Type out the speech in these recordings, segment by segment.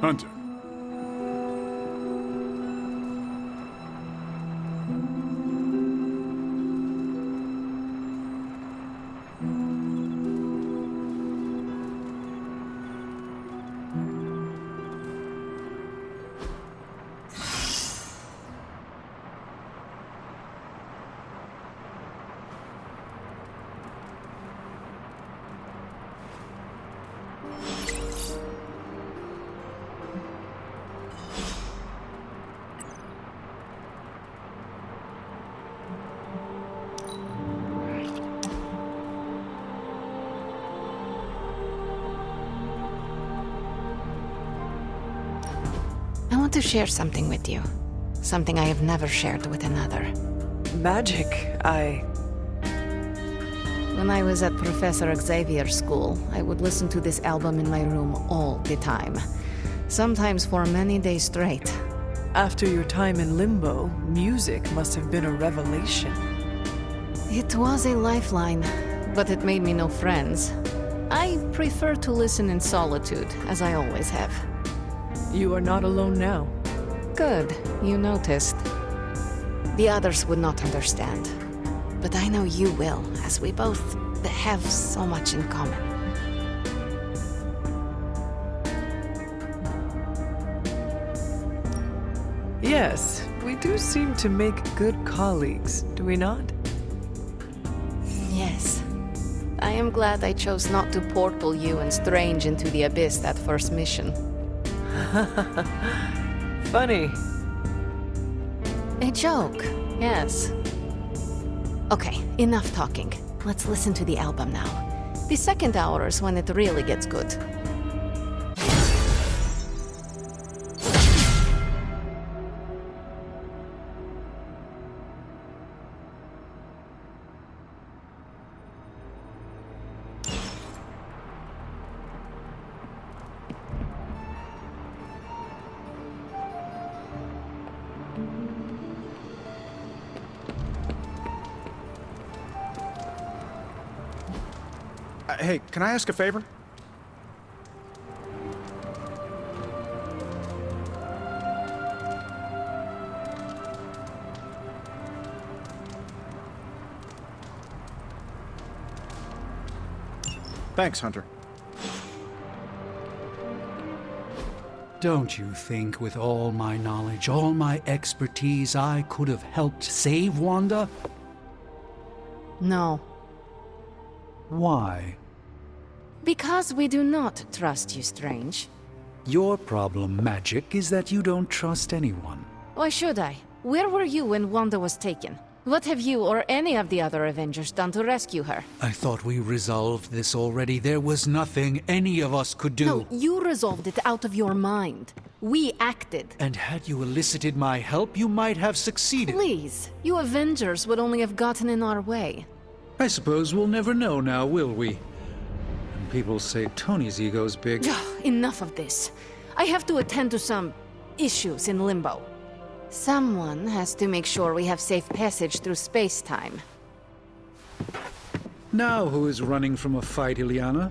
Hunter. I want to share something with you. Something I have never shared with another. Magic, When I was at Professor Xavier's school, I would listen to this album in my room all the time. Sometimes for many days straight. After your time in Limbo, music must have been a revelation. It was a lifeline, but it made me no friends. I prefer to listen in solitude, as I always have. You are not alone now. Good, you noticed. The others would not understand. But I know you will, as we both have so much in common. Yes, we do seem to make good colleagues, do we not? Yes. I am glad I chose not to portal you and Strange into the Abyss that first mission. Funny. A joke, yes. Okay, enough talking. Let's listen to the album now. The second hour is when it really gets good. Hey, can I ask a favor? Thanks, Hunter. Don't you think with all my knowledge, all my expertise, I could have helped save Wanda? No. Why? Because we do not trust you, Strange. Your problem, Magic, is that you don't trust anyone. Why should I? Where were you when Wanda was taken? What have you or any of the other Avengers done to rescue her? I thought we resolved this already. There was nothing any of us could do. No, you resolved it out of your mind. We acted. And had you elicited my help, you might have succeeded. Please, you Avengers would only have gotten in our way. I suppose we'll never know now, will we? And people say Tony's ego's big. Enough of this. I have to attend to some issues in Limbo. Someone has to make sure we have safe passage through space-time. Now who is running from a fight, Illyana?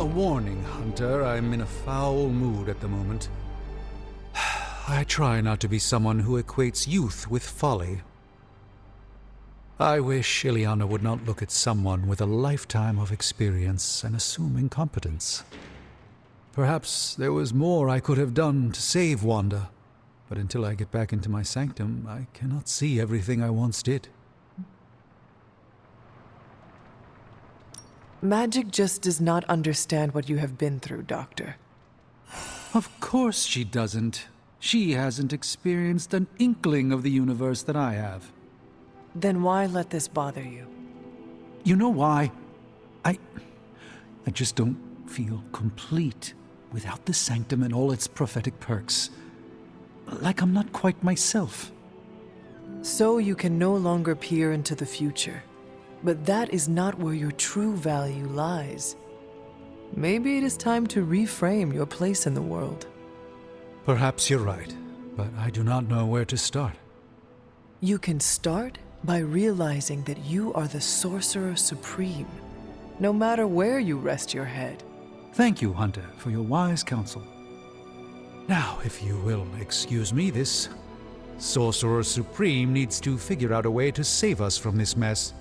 A warning, Hunter. I'm in a foul mood at the moment. I try not to be someone who equates youth with folly. I wish Illyana would not look at someone with a lifetime of experience and assume incompetence. Perhaps there was more I could have done to save Wanda, but until I get back into my sanctum, I cannot see everything I once did. Magic just does not understand what you have been through, Doctor. Of course she doesn't. She hasn't experienced an inkling of the universe that I have. Then why let this bother you? You know why? I just don't feel complete without the sanctum and all its prophetic perks. Like I'm not quite myself. So you can no longer peer into the future. But that is not where your true value lies. Maybe it is time to reframe your place in the world. Perhaps you're right, but I do not know where to start. You can start by realizing that you are the Sorcerer Supreme. no matter where you rest your head. Thank you, Hunter, for your wise counsel. Now, if you will excuse me, this Sorcerer Supreme needs to figure out a way to save us from this mess.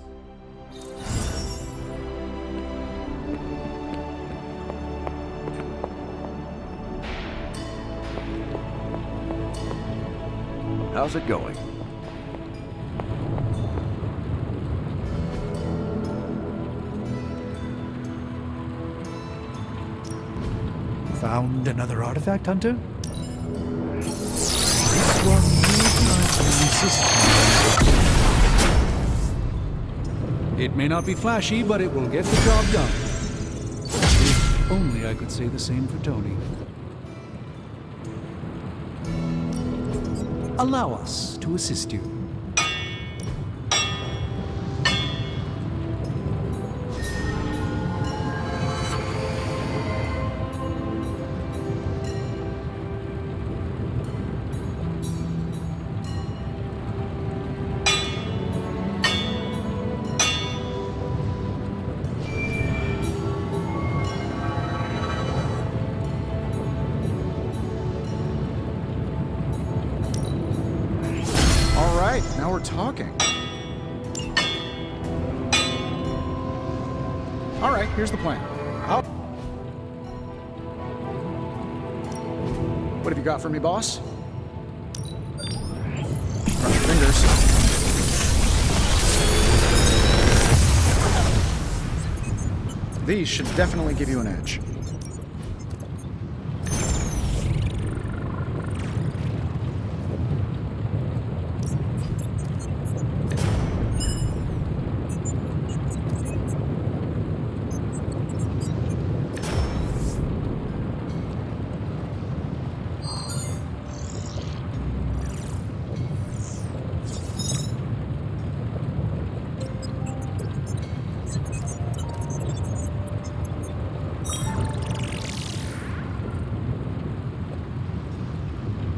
How's it going? Found another artifact, Hunter? This one resist. It may not be flashy, but it will get the job done. If only I could say the same for Tony. Allow us to assist you. Now we're talking. All right, here's the plan. What have you got for me, boss? Cross your fingers. These should definitely give you an edge.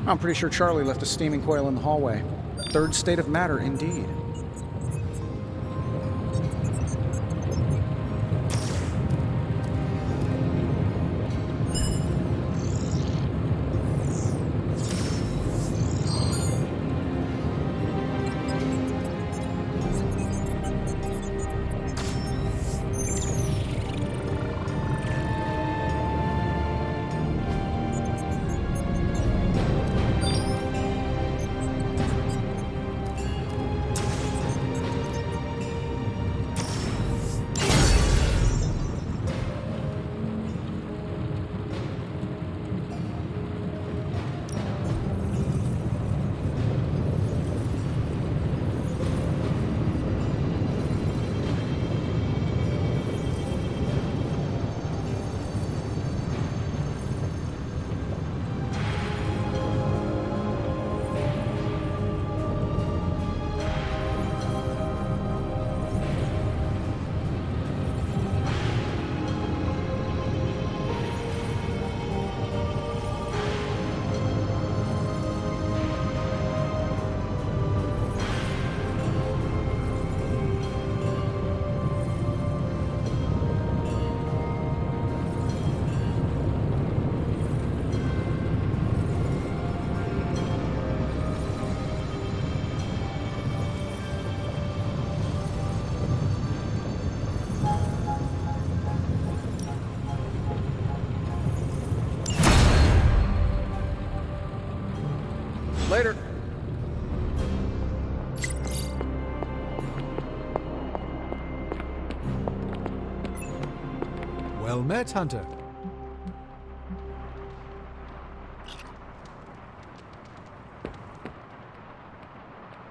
I'm pretty sure Charlie left a steaming coil in the hallway. Third state of matter, indeed. Later. Well met, Hunter.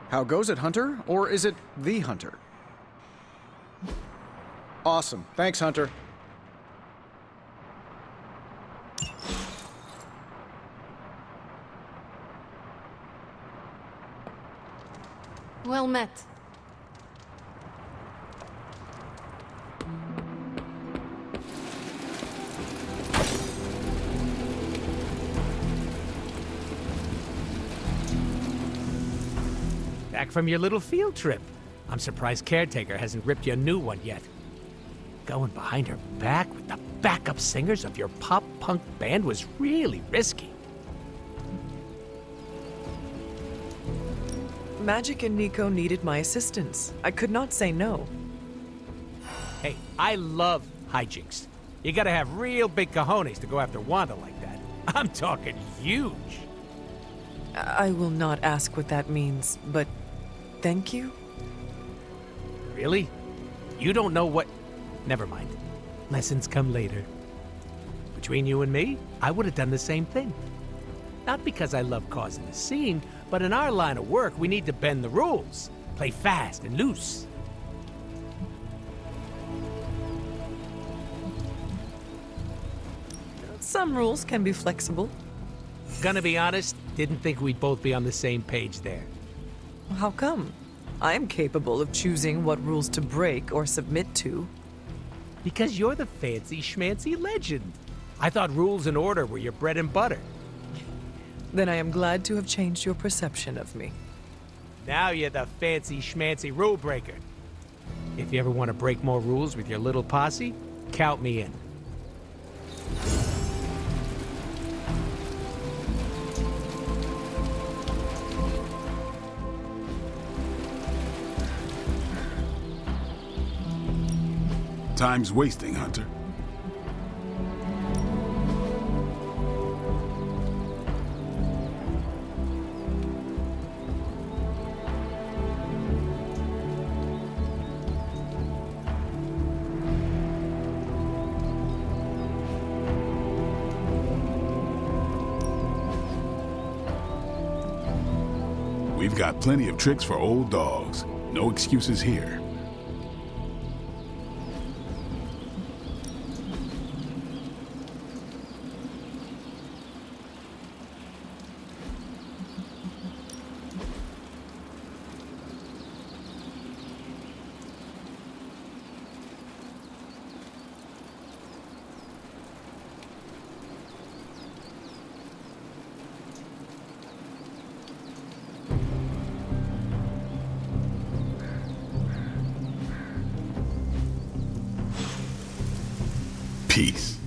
How goes it, Hunter? Or is it the Hunter? Awesome. Thanks, Hunter. Well met. Back from your little field trip. I'm surprised Caretaker hasn't ripped you a new one yet. Going behind her back with the backup singers of your pop-punk band was really risky. Magic and Nico needed my assistance. I could not say no. Hey, I love hijinks. You gotta have real big cojones to go after Wanda like that. I'm talking huge. I will not ask what that means, but thank you? Really? You don't know what... Never mind. Lessons come later. Between you and me, I would have done the same thing. Not because I love causing a scene, but in our line of work, we need to bend the rules. Play fast and loose. Some rules can be flexible. Gonna be honest, didn't think we'd both be on the same page there. How come? I am capable of choosing what rules to break or submit to. Because you're the fancy schmancy legend. I thought rules and order were your bread and butter. Then I am glad to have changed your perception of me. Now you're the fancy schmancy rule breaker. If you ever want to break more rules with your little posse, count me in. Time's wasting, Hunter. We've got plenty of tricks for old dogs. No excuses here. Peace.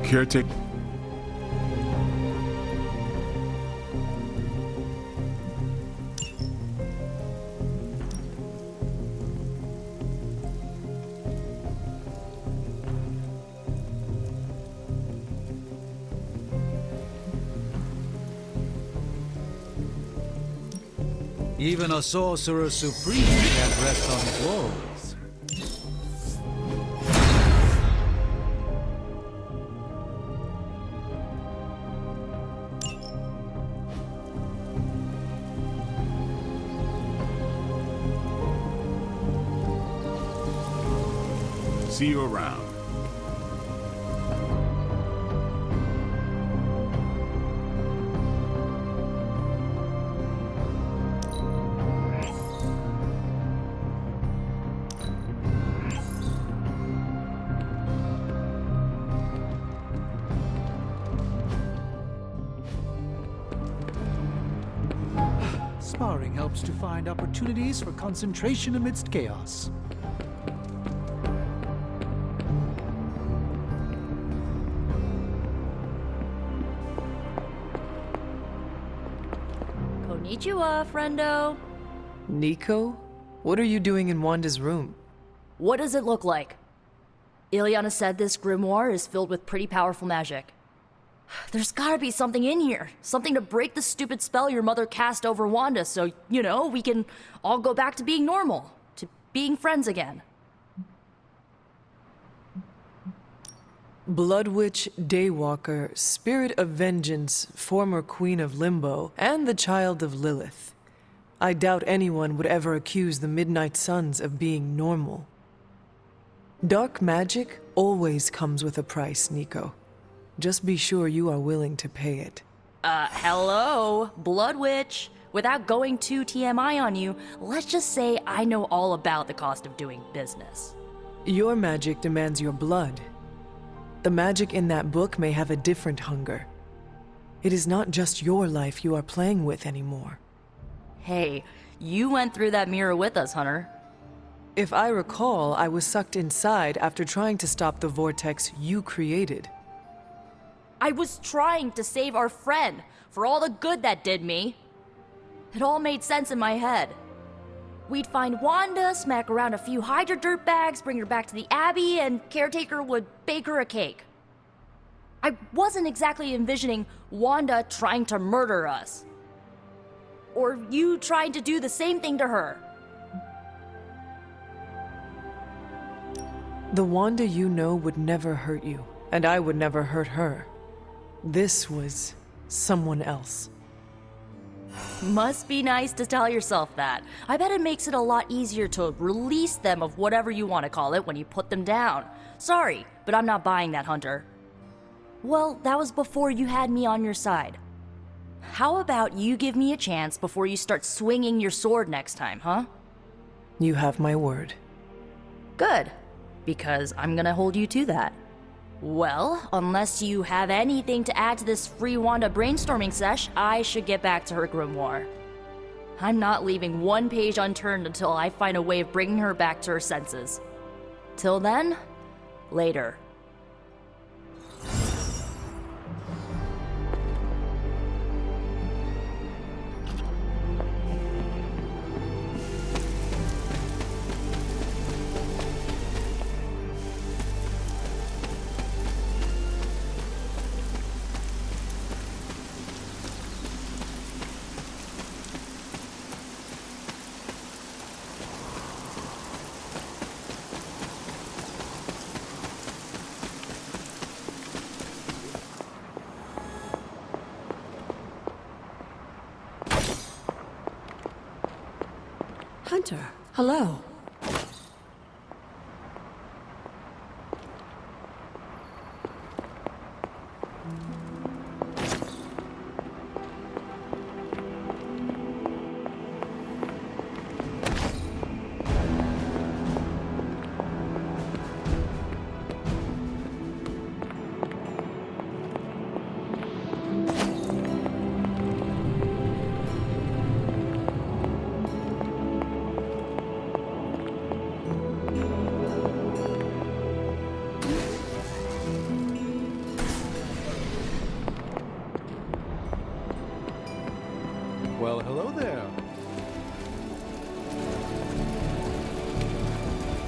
Caretaker. Even a sorcerer supreme can't rest on his laurels. See you around. Sparring helps to find opportunities for concentration amidst chaos. Konnichiwa, friendo. Nico? What are you doing in Wanda's room? What does it look like? Ilyana said this grimoire is filled with pretty powerful magic. There's gotta be something in here. Something to break the stupid spell your mother cast over Wanda so, you know, we can all go back to being normal. To being friends again. Blood Witch, Daywalker, Spirit of Vengeance, former Queen of Limbo, and the Child of Lilith. I doubt anyone would ever accuse the Midnight Suns of being normal. Dark magic always comes with a price, Nico. Just be sure you are willing to pay it. Hello, Blood Witch. Without going too TMI on you, let's just say I know all about the cost of doing business. Your magic demands your blood. The magic in that book may have a different hunger. It is not just your life you are playing with anymore. Hey, you went through that mirror with us, Hunter. If I recall, I was sucked inside after trying to stop the vortex you created. I was trying to save our friend for all the good that did me. It all made sense in my head. We'd find Wanda, smack around a few Hydra dirtbags, bring her back to the Abbey, and Caretaker would bake her a cake. I wasn't exactly envisioning Wanda trying to murder us. Or you trying to do the same thing to her. The Wanda you know would never hurt you, and I would never hurt her. This was someone else. Must be nice to tell yourself that. I bet it makes it a lot easier to release them of whatever you want to call it when you put them down. Sorry, but I'm not buying that, Hunter. Well, that was before you had me on your side. How about you give me a chance before you start swinging your sword next time, huh? You have my word. Good, because I'm gonna hold you to that. Well, unless you have anything to add to this free Wanda brainstorming sesh, I should get back to her grimoire. I'm not leaving one page unturned until I find a way of bringing her back to her senses. Till then, later. Hunter, hello. Well, hello there.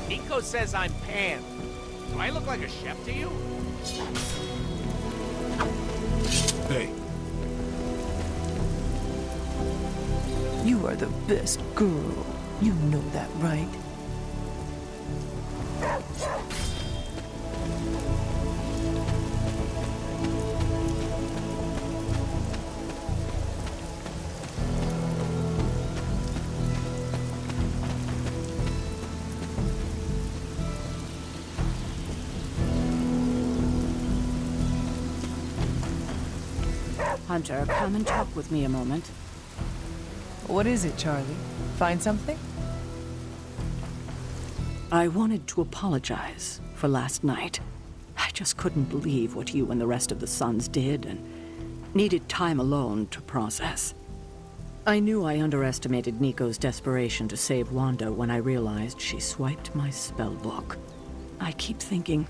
Nico says I'm Pan. Do I look like a chef to you? Hey, You are the best girl. You know that, right? Hunter, come and talk with me a moment. What is it, Charlie? Find something? I wanted to apologize for last night. I just couldn't believe what you and the rest of the Suns did and needed time alone to process. I knew I underestimated Nico's desperation to save Wanda when I realized she swiped my spell book. I keep thinking,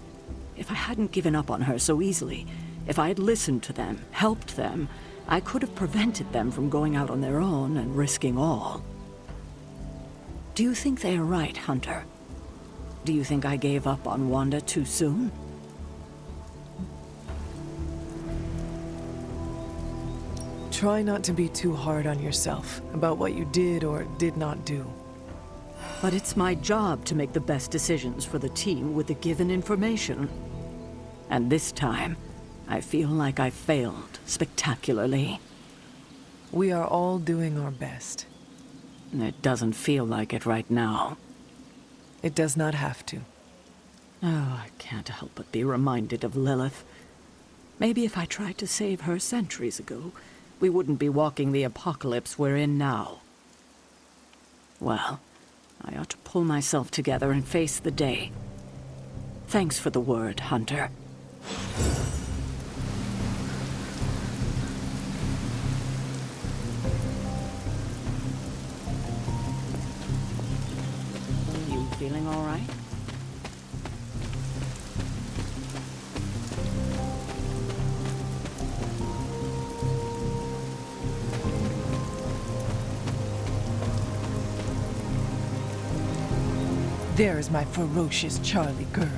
if I hadn't given up on her so easily, if I had listened to them, helped them, I could have prevented them from going out on their own and risking all. Do you think they are right, Hunter? Do you think I gave up on Wanda too soon? Try not to be too hard on yourself about what you did or did not do. But it's my job to make the best decisions for the team with the given information. And this time, I feel like I failed spectacularly. We are all doing our best. It doesn't feel like it right now. It does not have to. Oh, I can't help but be reminded of Lilith. Maybe if I tried to save her centuries ago, we wouldn't be walking the apocalypse we're in now. Well, I ought to pull myself together and face the day. Thanks for the word, Hunter. You feeling all right? There is my ferocious Charlie girl.